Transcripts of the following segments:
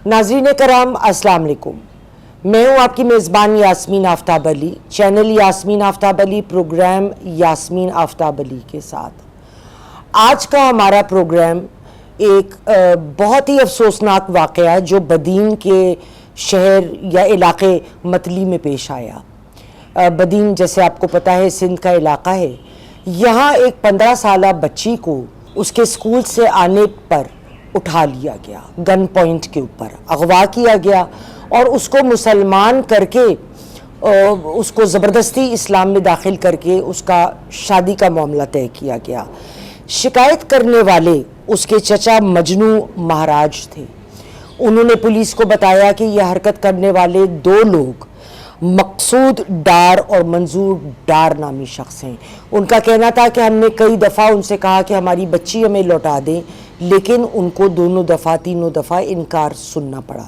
ناظرین کرام السلام علیکم، میں ہوں آپ کی میزبان یاسمین آفتاب علی، چینل یاسمین آفتاب علی، پروگرام یاسمین آفتاب علی کے ساتھ۔ آج کا ہمارا پروگرام ایک بہت ہی افسوسناک واقعہ جو بدین کے شہر یا علاقے متلی میں پیش آیا۔ بدین جیسے آپ کو پتہ ہے سندھ کا علاقہ ہے۔ یہاں ایک 15 سالہ بچی کو اس کے اسکول سے آنے پر اٹھا لیا گیا، گن پوائنٹ کے اوپر اغوا کیا گیا اور اس کو مسلمان کر کے اس کو زبردستی اسلام میں داخل کر کے اس کا شادی کا معاملہ طے کیا گیا۔ شکایت کرنے والے اس کے چچا مجنو مہاراج تھے۔ انہوں نے پولیس کو بتایا کہ یہ حرکت کرنے والے 2 لوگ مقصود ڈار اور منظور ڈار نامی شخص ہیں۔ ان کا کہنا تھا کہ ہم نے کئی دفعہ ان سے کہا کہ ہماری بچی ہمیں لوٹا دیں، لیکن ان کو 2 دفعہ 3 دفعہ انکار سننا پڑا۔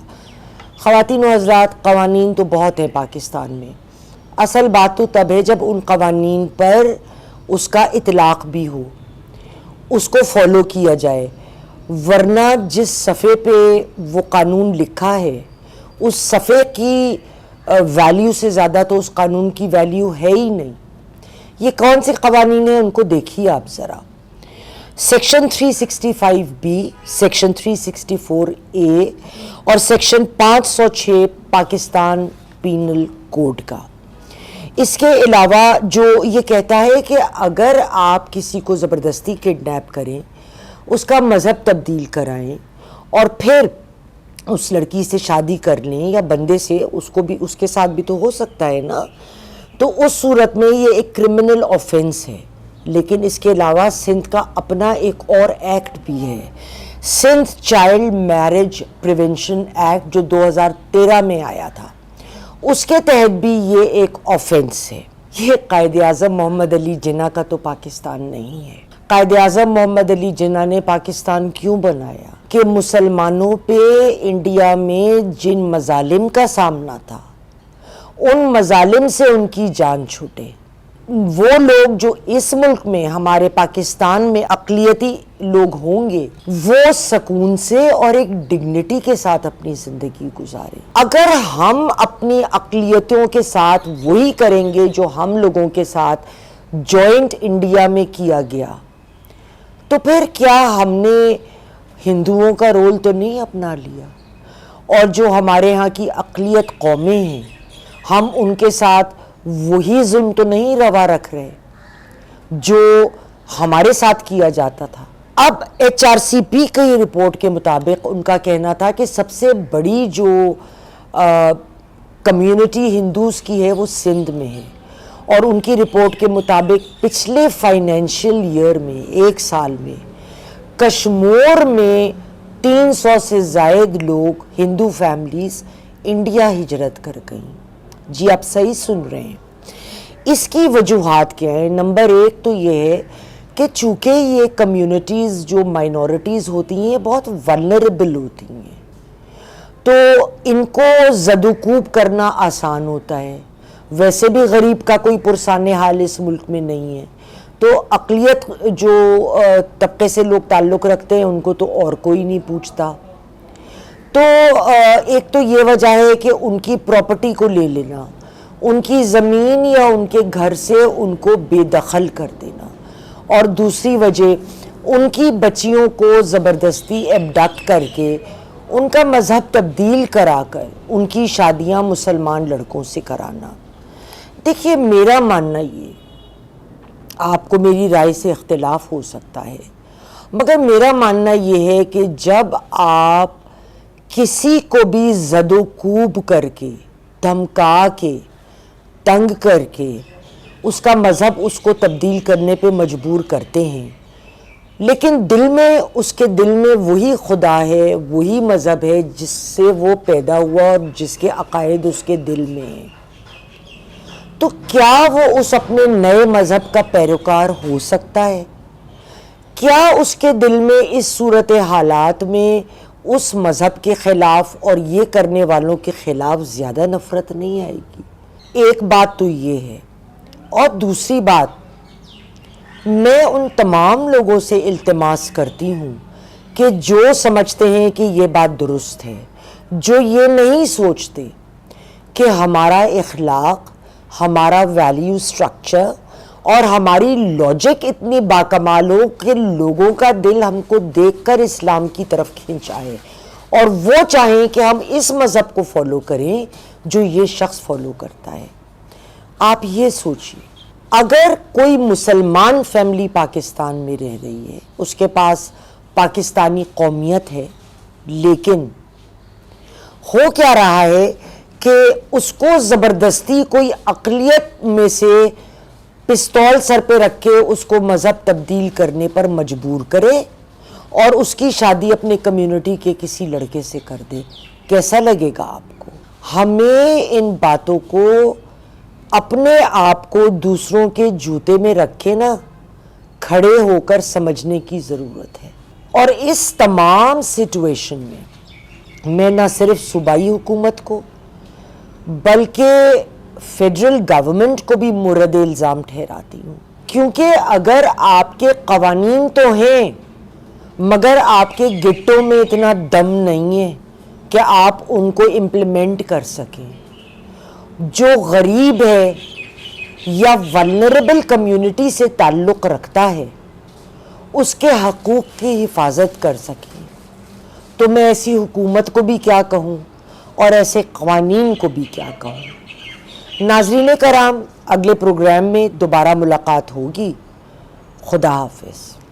خواتین و حضرات، قوانین تو بہت ہیں پاکستان میں، اصل بات تو تب ہے جب ان قوانین پر اس کا اطلاق بھی ہو، اس کو فالو کیا جائے، ورنہ جس صفحے پہ وہ قانون لکھا ہے اس صفحے کی ویلیو سے زیادہ تو اس قانون کی ویلیو ہے ہی نہیں۔ یہ کون سے قوانین ہیں ان کو دیکھیے آپ ذرا۔ سیکشن 365B، سیکشن 364A اور سیکشن 506 پاکستان پینل کوڈ کا۔ اس کے علاوہ جو یہ کہتا ہے کہ اگر آپ کسی کو زبردستی کڈنیپ کریں، اس کا مذہب تبدیل کرائیں اور پھر اس لڑکی سے شادی کر لیں یا بندے سے، اس کو بھی اس کے ساتھ بھی تو ہو سکتا ہے نا، تو اس صورت میں یہ ایک کرمنل آفینس ہے۔ لیکن اس کے علاوہ سندھ کا اپنا ایک اور ایکٹ بھی ہے، Sindh child marriage prevention act, جو 2013 میں آیا تھا، اس کے تحت بھی یہ ایک آفینس ہے۔ یہ قائد اعظم محمد علی جناح کا تو پاکستان نہیں ہے۔ قائد اعظم محمد علی جناح نے پاکستان کیوں بنایا؟ کہ مسلمانوں پہ انڈیا میں جن مظالم کا سامنا تھا، ان مظالم سے ان کی جان چھوٹے۔ وہ لوگ جو اس ملک میں، ہمارے پاکستان میں اقلیتی لوگ ہوں گے، وہ سکون سے اور ایک ڈگنیٹی کے ساتھ اپنی زندگی گزاریں۔ اگر ہم اپنی اقلیتوں کے ساتھ وہی کریں گے جو ہم لوگوں کے ساتھ جوائنٹ انڈیا میں کیا گیا، تو پھر کیا ہم نے ہندوؤں کا رول تو نہیں اپنا لیا؟ اور جو ہمارے ہاں کی اقلیت قومیں ہیں، ہم ان کے ساتھ وہی ظلم تو نہیں روا رکھ رہے جو ہمارے ساتھ کیا جاتا تھا۔ اب HRCP کی رپورٹ کے مطابق ان کا کہنا تھا کہ سب سے بڑی جو کمیونٹی ہندوز کی ہے وہ سندھ میں ہے، اور ان کی رپورٹ کے مطابق پچھلے فائنینشیل ایئر میں، 1 سال میں، کشمیر میں 300 سے زائد لوگ، ہندو فیملیز انڈیا ہجرت کر گئیں۔ جی آپ صحیح سن رہے ہیں۔ اس کی وجوہات کیا ہیں؟ نمبر 1 تو یہ ہے کہ چونکہ یہ کمیونٹیز جو مائنورٹیز ہوتی ہیں بہت ولنریبل ہوتی ہیں، تو ان کو زد و کوب کرنا آسان ہوتا ہے۔ ویسے بھی غریب کا کوئی پرسان حال اس ملک میں نہیں ہے، تو اقلیت جو طبقے سے لوگ تعلق رکھتے ہیں ان کو تو اور کوئی نہیں پوچھتا۔ تو ایک تو یہ وجہ ہے کہ ان کی پراپرٹی کو لے لینا، ان کی زمین یا ان کے گھر سے ان کو بے دخل کر دینا، اور دوسری وجہ ان کی بچیوں کو زبردستی ایبڈکٹ کر کے ان کا مذہب تبدیل کرا کر ان کی شادیاں مسلمان لڑکوں سے کرانا۔ دیکھیے میرا ماننا یہ، آپ کو میری رائے سے اختلاف ہو سکتا ہے، مگر میرا ماننا یہ ہے کہ جب آپ کسی کو بھی زد و کوب کر کے، دھمکا کے، تنگ کر کے اس کا مذہب اس کو تبدیل کرنے پہ مجبور کرتے ہیں، لیکن دل میں، اس کے دل میں وہی خدا ہے، وہی مذہب ہے جس سے وہ پیدا ہوا اور جس کے عقائد اس کے دل میں ہیں، تو کیا وہ اس اپنے نئے مذہب کا پیروکار ہو سکتا ہے؟ کیا اس کے دل میں اس صورت حالات میں اس مذہب کے خلاف اور یہ کرنے والوں کے خلاف زیادہ نفرت نہیں آئے گی؟ ایک بات تو یہ ہے، اور دوسری بات، میں ان تمام لوگوں سے التماس کرتی ہوں کہ جو سمجھتے ہیں کہ یہ بات درست ہے، جو یہ نہیں سوچتے کہ ہمارا اخلاق، ہمارا ویلیو سٹرکچر اور ہماری لاجک اتنی باکمال ہو کہ لوگوں کا دل ہم کو دیکھ کر اسلام کی طرف کھینچ آئے اور وہ چاہیں کہ ہم اس مذہب کو فالو کریں جو یہ شخص فالو کرتا ہے۔ آپ یہ سوچئے، اگر کوئی مسلمان فیملی پاکستان میں رہ رہی ہے، اس کے پاس پاکستانی قومیت ہے، لیکن ہو کیا رہا ہے کہ اس کو زبردستی کوئی اقلیت میں سے پستول سر پہ رکھ کے اس کو مذہب تبدیل کرنے پر مجبور کرے اور اس کی شادی اپنے کمیونٹی کے کسی لڑکے سے کر دے، کیسا لگے گا آپ کو؟ ہمیں ان باتوں کو، اپنے آپ کو دوسروں کے جوتے میں رکھے نا کھڑے ہو کر سمجھنے کی ضرورت ہے۔ اور اس تمام سچویشن میں نہ صرف صوبائی حکومت کو بلکہ فیڈرل گورنمنٹ کو بھی مورد الزام ٹھہراتی ہوں، کیونکہ اگر آپ کے قوانین تو ہیں مگر آپ کے گٹوں میں اتنا دم نہیں ہے کہ آپ ان کو امپلیمنٹ کر سکیں۔ جو غریب ہے یا ولنریبل کمیونٹی سے تعلق رکھتا ہے اس کے حقوق کی حفاظت کر سکیں، تو میں ایسی حکومت کو بھی کیا کہوں اور ایسے قوانین کو بھی کیا کہوں۔ ناظرین کرام، اگلے پروگرام میں دوبارہ ملاقات ہوگی۔ خدا حافظ۔